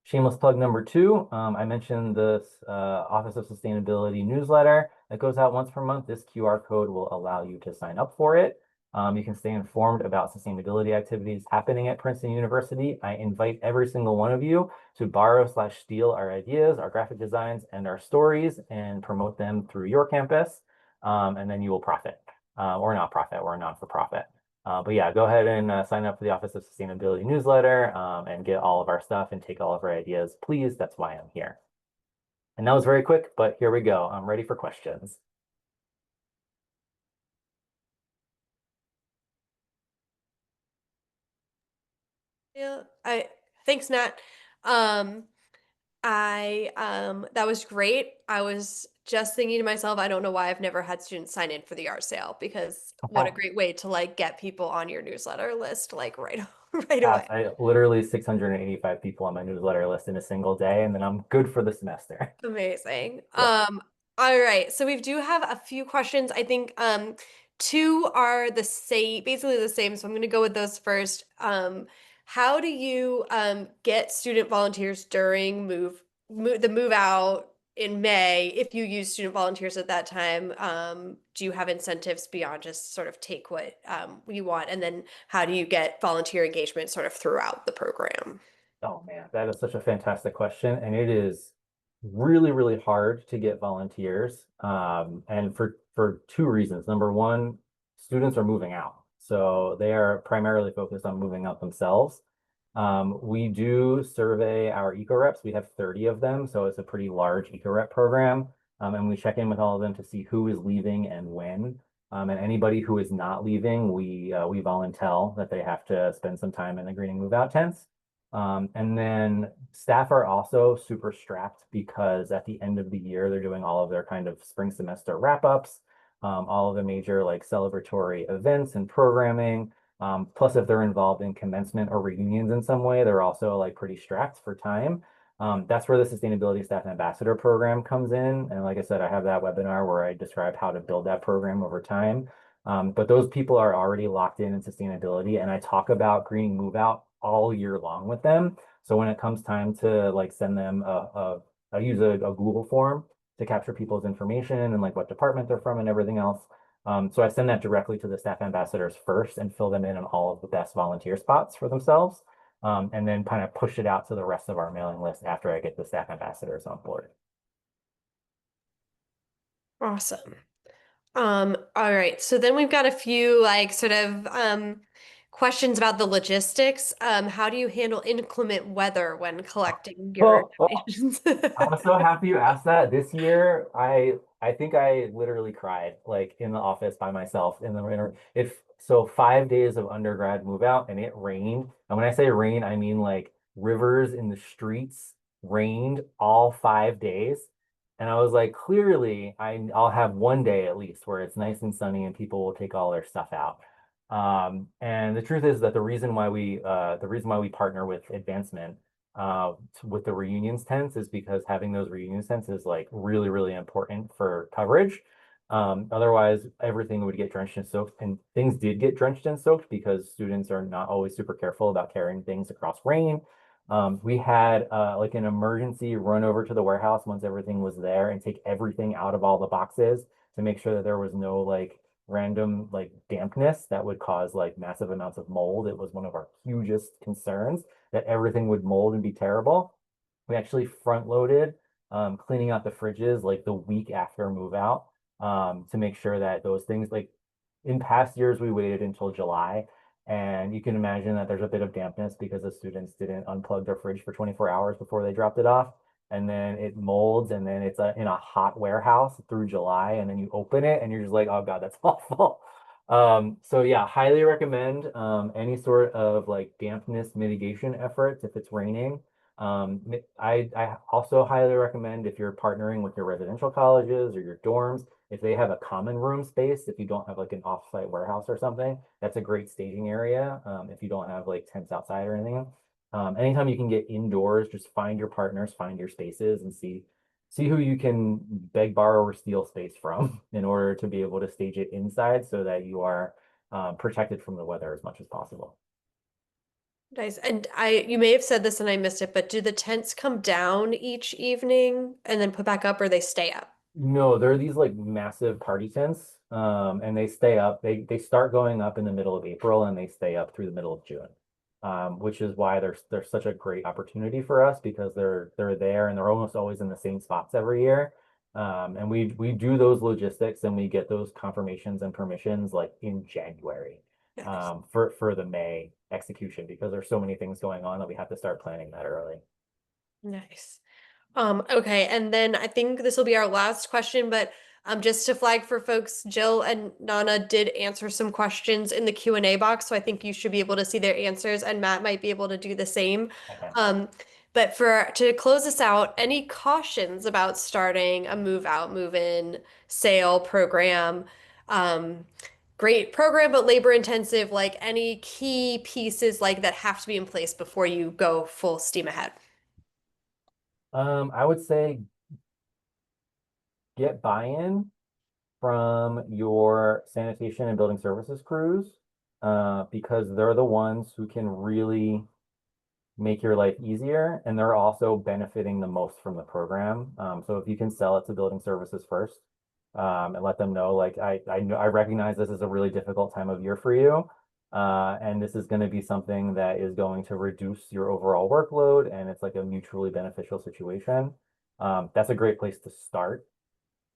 Shameless plug number 2, I mentioned this Office of Sustainability newsletter that goes out once per month. This QR code will allow you to sign up for it. You can stay informed about sustainability activities happening at Princeton University. I invite every single one of you to borrow/steal our ideas, our graphic designs, and our stories and promote them through your campus, and then you will profit. Or not profit, we're a non-for-profit. But yeah, go ahead and sign up for the Office of Sustainability newsletter and get all of our stuff and take all of our ideas, please. That's why I'm here. And that was very quick, but here we go. I'm ready for questions. Yeah, thanks, Nat. That was great. I was just thinking to myself, I don't know why I've never had students sign in for the art sale, because what a great way to like get people on your newsletter list like right away. I literally 685 people on my newsletter list in a single day, and then I'm good for the semester. Amazing. Yeah. All right. So we do have a few questions. I think 2 are the same, basically the same. So I'm going to go with those first. How do you get student volunteers during the move out in May? If you use student volunteers at that time, do you have incentives beyond just sort of take what you want? And then how do you get volunteer engagement sort of throughout the program? Oh man, that is such a fantastic question. And it is really, really hard to get volunteers. And for 2 reasons. Number 1, students are moving out. So they are primarily focused on moving out themselves. We do survey our eco reps. We have 30 of them, so it's a pretty large eco rep program. And we check in with all of them to see who is leaving and when. And anybody who is not leaving, we volunteer that they have to spend some time in the greening move out tents. And then staff are also super strapped because at the end of the year, they're doing all of their kind of spring semester wrap-ups, all of the major like celebratory events and programming. Plus, if they're involved in commencement or reunions in some way, they're also like pretty strapped for time. That's where the Sustainability Staff Ambassador Program comes in. And like I said, I have that webinar where I describe how to build that program over time. But those people are already locked in sustainability, and I talk about greening move out all year long with them. So when it comes time to like send them I use a Google form to capture people's information and like what department they're from and everything else. So I send that directly to the staff ambassadors first and fill them in on all of the best volunteer spots for themselves. and then kind of push it out to the rest of our mailing list after I get the staff ambassadors on board. Awesome. All right. So then we've got a few like sort of questions about the logistics. How do you handle inclement weather when collecting your Oh, donations? I'm so happy you asked that. This year, I think I literally cried like in the office by myself in the winter. If so, 5 days of undergrad move out and it rained. And when I say rain, I mean like rivers in the streets rained all 5 days. And I was like, clearly, I'll have one day at least where it's nice and sunny and people will take all their stuff out. And the truth is that the reason why we partner with Advancement with the reunions tents is because having those reunions tents is like really, really important for coverage. Otherwise, everything would get drenched and soaked, and things did get drenched and soaked because students are not always super careful about carrying things across rain. We had like an emergency run over to the warehouse once everything was there and take everything out of all the boxes to make sure that there was no like random like dampness that would cause like massive amounts of mold. It was one of our hugest concerns that everything would mold and be terrible. We actually front loaded cleaning out the fridges like the week after move out to make sure that those things like in past years we waited until July, and you can imagine that there's a bit of dampness because the students didn't unplug their fridge for 24 hours before they dropped it off. And then it molds, and then it's in a hot warehouse through July, and then you open it and you're just like, oh God, that's awful. So yeah, highly recommend any sort of like dampness mitigation efforts if it's raining. I also highly recommend if you're partnering with your residential colleges or your dorms, if they have a common room space, if you don't have like an offsite warehouse or something, that's a great staging area. If you don't have like tents outside or anything. Anytime you can get indoors, just find your partners, find your spaces, and see who you can beg, borrow, or steal space from in order to be able to stage it inside so that you are protected from the weather as much as possible. Nice. And you may have said this and I missed it, but do the tents come down each evening and then put back up, or they stay up? No, there are these like massive party tents, and they stay up. They start going up in the middle of April and they stay up through the middle of June, which is why there's such a great opportunity for us because they're there and they're almost always in the same spots every year. And we do those logistics and we get those confirmations and permissions like in January, Nice. for the May execution because there's so many things going on that we have to start planning that early. Nice. Okay, and then I think this will be our last question, but just to flag for folks, Jill and Nana did answer some questions in the Q&A box, so I think you should be able to see their answers, and Matt might be able to do the same. Okay. But to close this out, any cautions about starting a move out, move in sale program? Great program, but labor intensive, like any key pieces like that have to be in place before you go full steam ahead. I would say get buy-in from your sanitation and building services crews, because they're the ones who can really make your life easier, and they're also benefiting the most from the program. So if you can sell it to building services first, and let them know, like, I know I recognize this is a really difficult time of year for you. And this is going to be something that is going to reduce your overall workload, and it's like a mutually beneficial situation. That's a great place to start.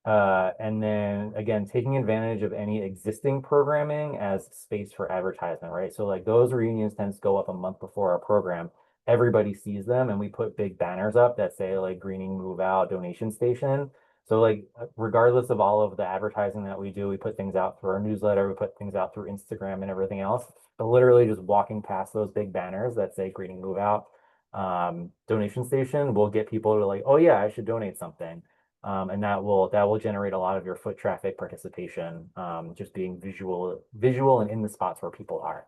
And then again, taking advantage of any existing programming as space for advertisement, right? So like those reunions tends to go up a month before our program. Everybody sees them, and we put big banners up that say like greening move out donation station. So like regardless of all of the advertising that we do, we put things out through our newsletter, we put things out through Instagram and everything else. But literally just walking past those big banners that say greening move out donation station will get people to like, oh yeah, I should donate something. And that will generate a lot of your foot traffic participation, just being visual and in the spots where people are.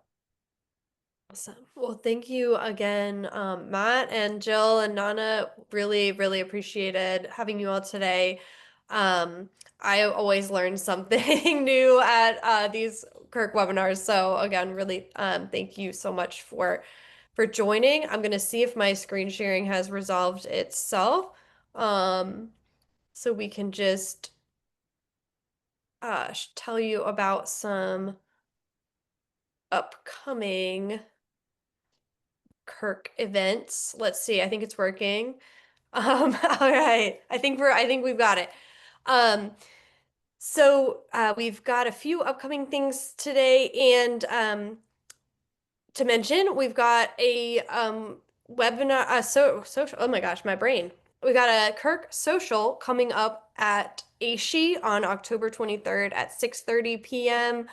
Awesome. Well, thank you again, Matt and Jill and Nana. Really, really appreciated having you all today. I always learn something new at these CURC webinars. So again, really thank you so much for joining. I'm gonna see if my screen sharing has resolved itself. So we can just tell you about some upcoming CURC events. Let's see, I think it's working. All right, I think we've got it. So we've got a few upcoming things today, and to mention, we've got a webinar, social, oh my gosh, my brain. We got a CURC social coming up at ASHE on October 23rd at 6:30 p.m.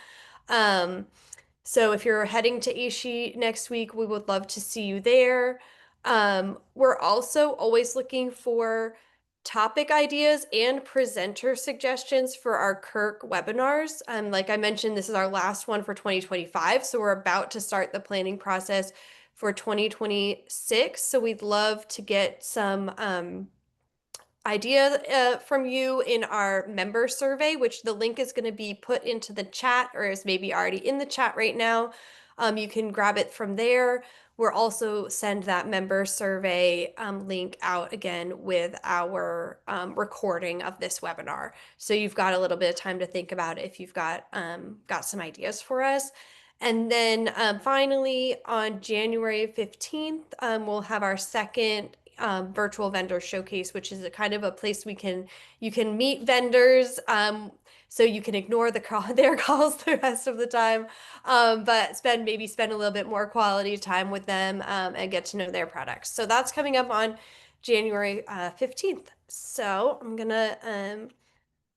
So if you're heading to ASHE next week, we would love to see you there. We're also always looking for topic ideas and presenter suggestions for our CURC webinars. Like I mentioned, this is our last one for 2025, so we're about to start the planning process for 2026. So we'd love to get some idea from you in our member survey, which the link is going to be put into the chat, or is maybe already in the chat right now. You can grab it from there. We'll also send that member survey link out again with our recording of this webinar. So you've got a little bit of time to think about it if you've got some ideas for us. And then finally, on January 15th, we'll have our second virtual vendor showcase, which is a kind of a place you can meet vendors, so you can ignore their calls the rest of the time, but spend a little bit more quality time with them and get to know their products. So that's coming up on January 15th. So I'm gonna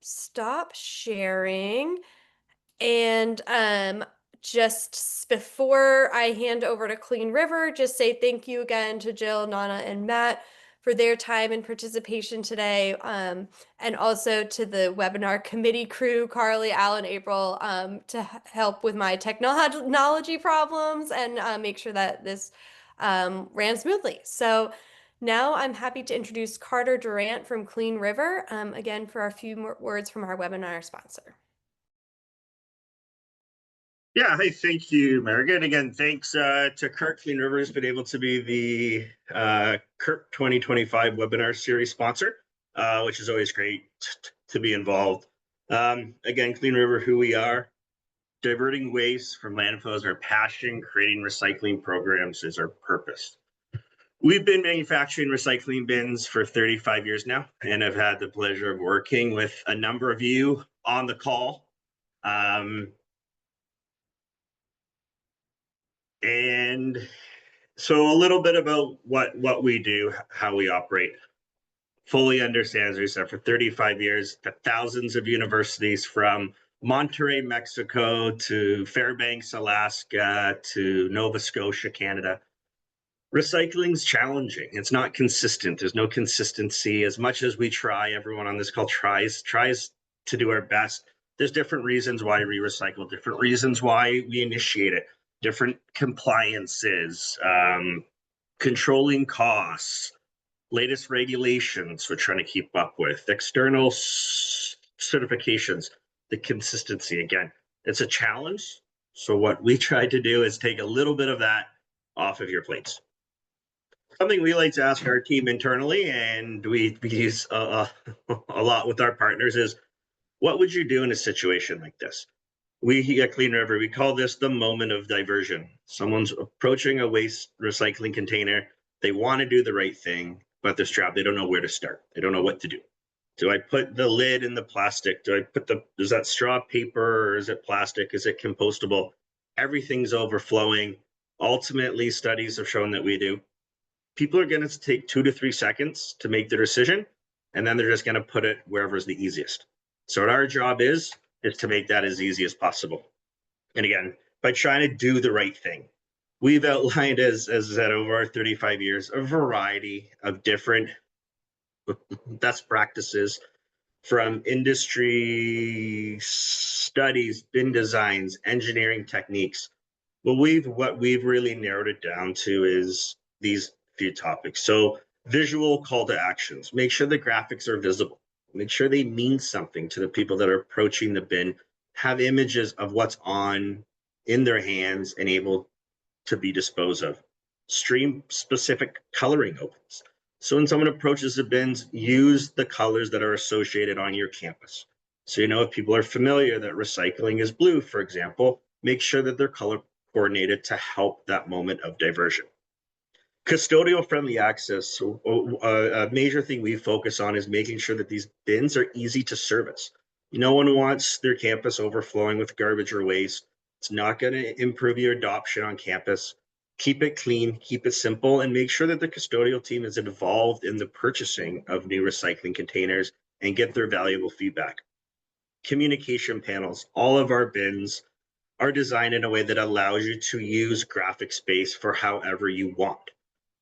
stop sharing. And just before I hand over to Clean River, just say thank you again to Jill, Nana, and Matt for their time and participation today, and also to the webinar committee crew, Carly, Alan, April, to help with my technology problems and make sure that this ran smoothly. So now I'm happy to introduce Carter Durant from Clean River, again for a few more words from our webinar sponsor. Yeah, hey, thank you, Marigan. Again, thanks to CURC. Clean River has been able to be the CURC 2025 webinar series sponsor, which is always great to be involved. Again, Clean River, who we are, diverting waste from landfills is our passion, creating recycling programs is our purpose. We've been manufacturing recycling bins for 35 years now, and I've had the pleasure of working with a number of you on the call. And so a little bit about what we do, how we operate. Fully understands, we said, for 35 years, thousands of universities from Monterey, Mexico, to Fairbanks, Alaska, to Nova Scotia, Canada. Recycling's challenging. It's not consistent. There's no consistency. As much as we try, everyone on this call tries to do our best. There's different reasons why we recycle, different reasons why we initiate it. Different compliances, controlling costs, latest regulations we're trying to keep up with, external certifications, the consistency. Again, it's a challenge. So what we try to do is take a little bit of that off of your plates. Something we like to ask our team internally, and we use a lot with our partners, is what would you do in a situation like this? We at Clean River, we call this the moment of diversion. Someone's approaching a waste recycling container. They want to do the right thing, but they're strapped. They don't know where to start. They don't know what to do. Do I put the lid in the plastic? Is that straw paper, or is it plastic? Is it compostable? Everything's overflowing. Ultimately, studies have shown that people are going to take 2 to 3 seconds to make their decision, and then they're just going to put it wherever is the easiest. So what our job is to make that as easy as possible. And again, by trying to do the right thing, we've outlined, as I said, over our 35 years, a variety of different best practices, from industry studies, bin designs, engineering techniques. What we've really narrowed it down to is these few topics. So visual call to actions, make sure the graphics are visible. Make sure they mean something to the people that are approaching the bin, have images of what's in their hands and able to be disposed of. Stream specific coloring opens. So when someone approaches the bins, use the colors that are associated on your campus. So if people are familiar that recycling is blue, for example, make sure that they're color coordinated to help that moment of diversion. Custodial friendly access. So a major thing we focus on is making sure that these bins are easy to service. No one wants their campus overflowing with garbage or waste. It's not going to improve your adoption on campus. Keep it clean, keep it simple, and make sure that the custodial team is involved in the purchasing of new recycling containers and get their valuable feedback. Communication panels. All of our bins are designed in a way that allows you to use graphic space for however you want.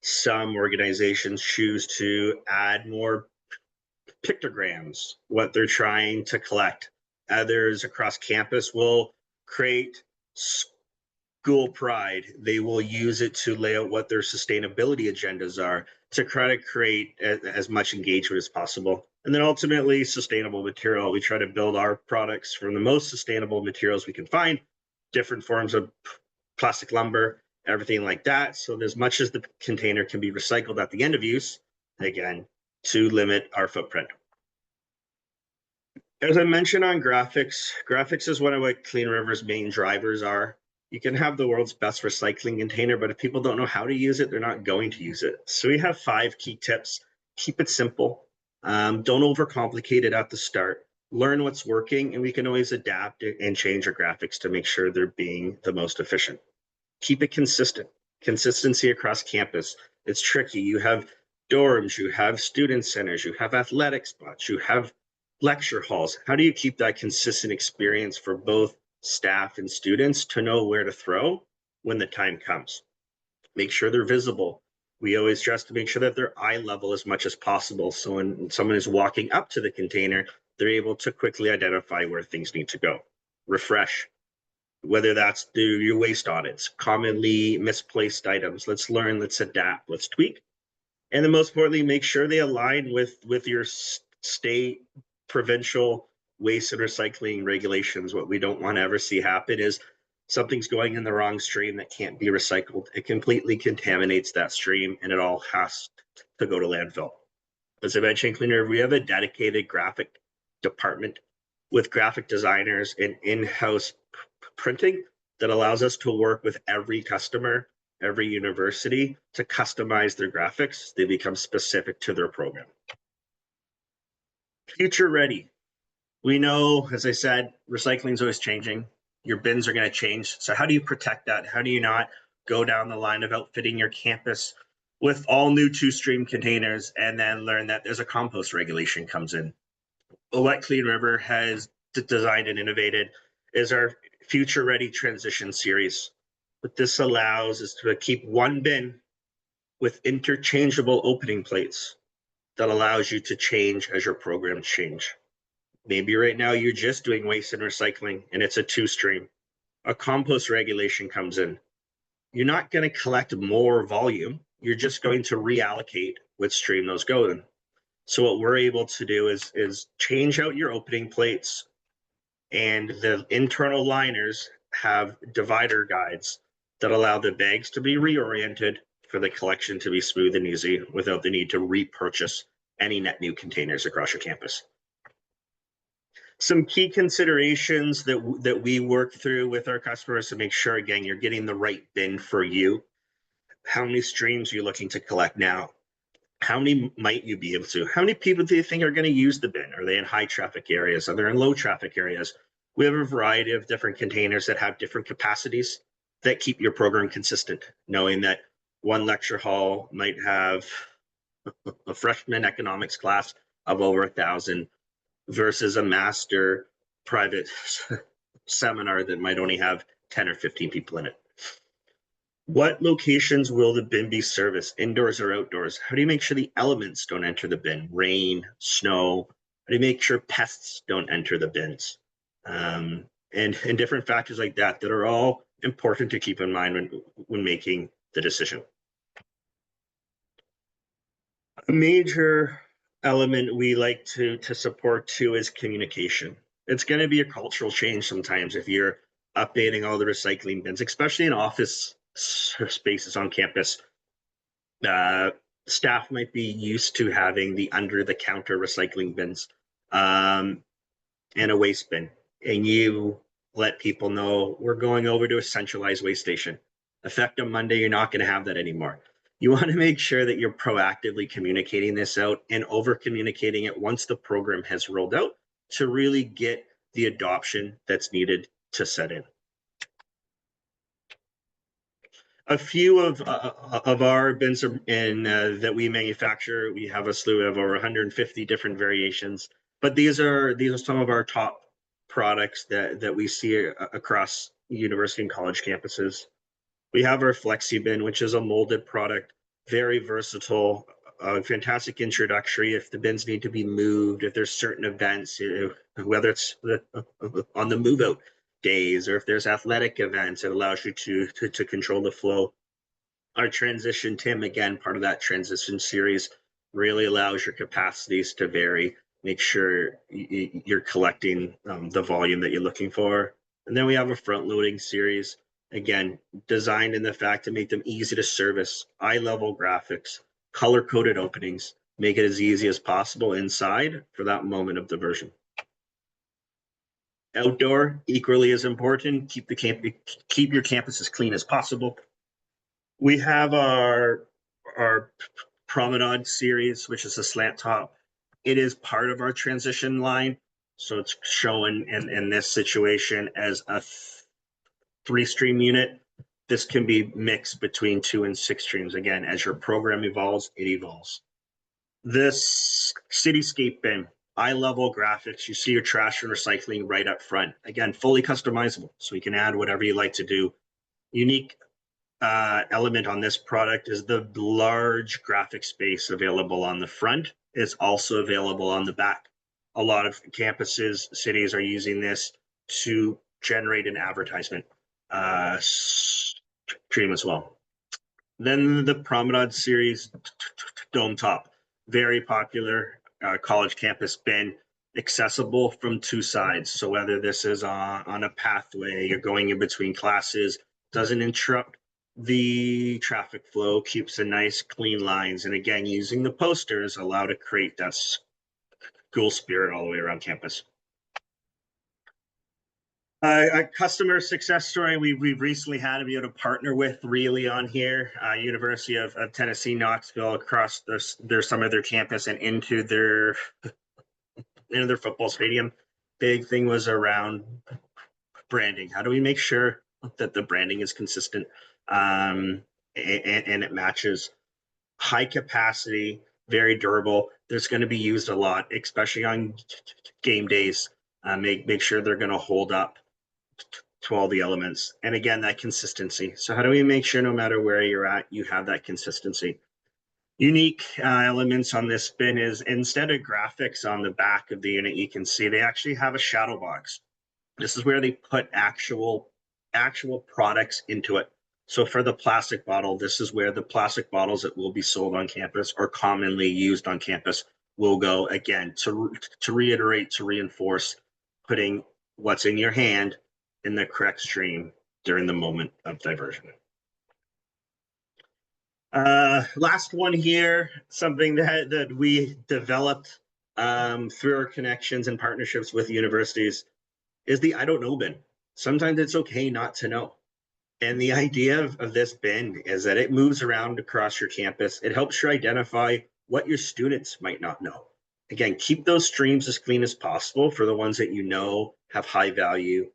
Some organizations choose to add more pictograms, what they're trying to collect. Others across campus will create school pride. They will use it to lay out what their sustainability agendas are to try to create as much engagement as possible. And then ultimately, sustainable material. We try to build our products from the most sustainable materials we can find, different forms of plastic lumber, everything like that. So as much as the container can be recycled at the end of use, again, to limit our footprint. As I mentioned on graphics, graphics is one of what Clean River's main drivers are. You can have the world's best recycling container, but if people don't know how to use it, they're not going to use it. So we have 5 key tips. Keep it simple. Don't overcomplicate it at the start. Learn what's working, and we can always adapt and change our graphics to make sure they're being the most efficient. Keep it consistent. Consistency across campus. It's tricky. You have dorms, you have student centers, you have athletic spots, you have lecture halls. How do you keep that consistent experience for both staff and students to know where to throw when the time comes? Make sure they're visible. We always stress to make sure that they're eye level as much as possible. So when someone is walking up to the container, they're able to quickly identify where things need to go. Refresh. Whether that's through your waste audits, commonly misplaced items. Let's learn, let's adapt, let's tweak. And then most importantly, make sure they align with your state, provincial waste and recycling regulations. What we don't want to ever see happen is something's going in the wrong stream that can't be recycled. It completely contaminates that stream and it all has to go to landfill. As I mentioned, Clean River, we have a dedicated graphic department with graphic designers and in-house printing that allows us to work with every customer, every university to customize their graphics. They become specific to their program. Future ready. We know, as I said, recycling is always changing. Your bins are going to change. So how do you protect that? How do you not go down the line of outfitting your campus with all new 2-stream containers and then learn that there's a compost regulation comes in? What Clean River has designed and innovated is our Future Ready Transition Series. What this allows is to keep one bin with interchangeable opening plates that allows you to change as your programs change. Maybe right now you're just doing waste and recycling and it's a 2-stream. A compost regulation comes in. You're not going to collect more volume. You're just going to reallocate which stream those go in. So what we're able to do is change out your opening plates, and the internal liners have divider guides that allow the bags to be reoriented for the collection to be smooth and easy without the need to repurchase any net new containers across your campus. Some key considerations that we work through with our customers to make sure, again, you're getting the right bin for you. How many streams are you looking to collect now? How many might you be able to? How many people do you think are going to use the bin? Are they in high traffic areas? Are they in low traffic areas? We have a variety of different containers that have different capacities that keep your program consistent, knowing that one lecture hall might have a freshman economics class of over 1,000 versus a master private seminar that might only have 10 or 15 people in it. What locations will the bin be serviced, indoors or outdoors? How do you make sure the elements don't enter the bin? Rain, snow. How do you make sure pests don't enter the bins? And different factors like that are all important to keep in mind when making the decision. A major element we like to support too is communication. It's going to be a cultural change sometimes if you're updating all the recycling bins, especially in office spaces on campus. Staff might be used to having the under-the-counter recycling bins and a waste bin, and you let people know we're going over to a centralized waste station. Effective Monday, you're not going to have that anymore. You want to make sure that you're proactively communicating this out and over communicating it once the program has rolled out to really get the adoption that's needed to set in. A few of our bins that we manufacture, we have a slew of over 150 different variations, but these are some of our top products that we see across university and college campuses. We have our Flexi Bin, which is a molded product, very versatile, fantastic introductory if the bins need to be moved, if there's certain events, whether it's on the move out days or if there's athletic events, it allows you to control the flow. Our transition Tim, again, part of that transition series, really allows your capacities to vary, make sure you're collecting the volume that you're looking for. And then we have a front loading series, again, designed in the fact to make them easy to service, eye level graphics, color coded openings, make it as easy as possible inside for that moment of diversion. Outdoor, equally as important, keep your campus as clean as possible. We have our Promenade series, which is a slant top. It is part of our transition line. So it's shown in this situation as a 3-stream unit. This can be mixed between 2 and 6 streams. Again, as your program evolves, it evolves. This cityscape bin, eye level graphics, you see your trash and recycling right up front. Again, fully customizable, so you can add whatever you like to do. Unique element on this product is the large graphic space available on the front is also available on the back. A lot of campuses, cities are using this to generate an advertisement stream as well. Then the Promenade series dome top, very popular college campus bin, accessible from 2 sides. So whether this is on a pathway, you're going in between classes, doesn't interrupt the traffic flow, keeps a nice clean lines, and again, using the posters allow to create that school spirit all the way around campus. A customer success story we've recently had to be able to partner with really on here, University of Tennessee, Knoxville, across some of their campus and into their football stadium. Big thing was around branding. How do we make sure that the branding is consistent and it matches? High capacity, very durable. There's going to be used a lot, especially on game days. Make sure they're going to hold up to all the elements. And again, that consistency. So how do we make sure no matter where you're at, you have that consistency? Unique elements on this bin is instead of graphics on the back of the unit, you can see they actually have a shadow box. This is where they put actual products into it. So for the plastic bottle, this is where the plastic bottles that will be sold on campus or commonly used on campus will go, again, to reiterate, to reinforce putting what's in your hand in the correct stream during the moment of diversion. Last one here, something that we developed through our connections and partnerships with universities is the I don't know bin. Sometimes it's okay not to know. And the idea of this bin is that it moves around across your campus. It helps you identify what your students might not know. Again, keep those streams as clean as possible for the ones that you know have high value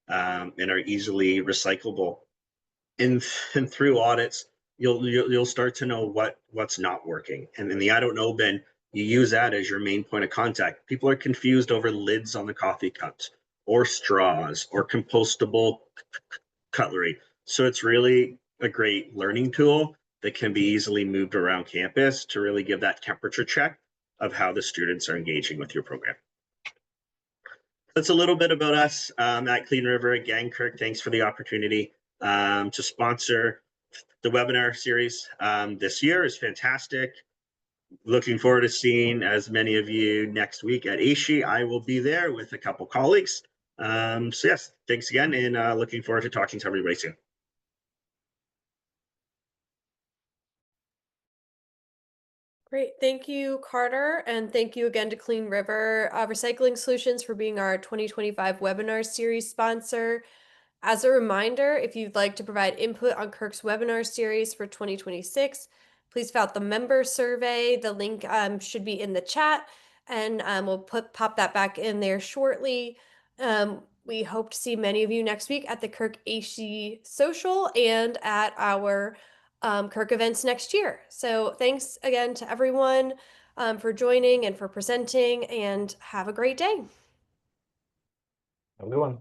and are easily recyclable. And through audits, you'll start to know what's not working. And in the I don't know bin, you use that as your main point of contact. People are confused over lids on the coffee cups or straws or compostable cutlery. So it's really a great learning tool that can be easily moved around campus to really give that temperature check of how the students are engaging with your program. That's a little bit about us at Clean River. Again, CURC, thanks for the opportunity to sponsor the webinar series this year. Is fantastic. Looking forward to seeing as many of you next week at ASHE. I will be there with a couple colleagues. So yes, thanks again, and looking forward to talking to everybody soon. Great. Thank you, Carter. And thank you again to Clean River Recycling Solutions for being our 2025 webinar series sponsor. As a reminder, if you'd like to provide input on CURC's webinar series for 2026, please fill out the member survey. The link should be in the chat, and we'll pop that back in there shortly. We hope to see many of you next week at the CURC AC Social and at our CURC events next year. So thanks again to everyone for joining and for presenting, and have a great day. Have a good one.